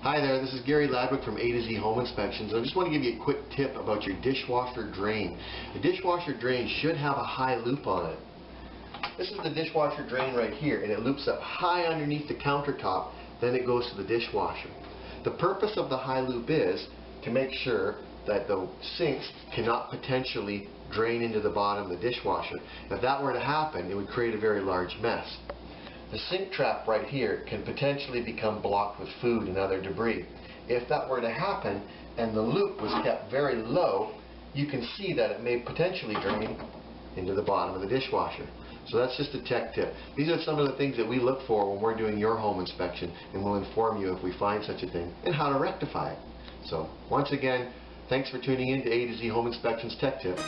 Hi there, this is Gary Ladwick from A to Z Home Inspections. I just want to give you a quick tip about your dishwasher drain. The dishwasher drain should have a high loop on it. This is the dishwasher drain right here, and it loops up high underneath the countertop, then it goes to the dishwasher. The purpose of the high loop is to make sure that the sinks cannot potentially drain into the bottom of the dishwasher. If that were to happen, it would create a very large mess. The sink trap right here can potentially become blocked with food and other debris. If that were to happen and the loop was kept very low, you can see that it may potentially drain into the bottom of the dishwasher. So that's just a tech tip. These are some of the things that we look for when we're doing your home inspection, and we'll inform you if we find such a thing and how to rectify it. So once again, thanks for tuning in to A to Z Home Inspections Tech Tip.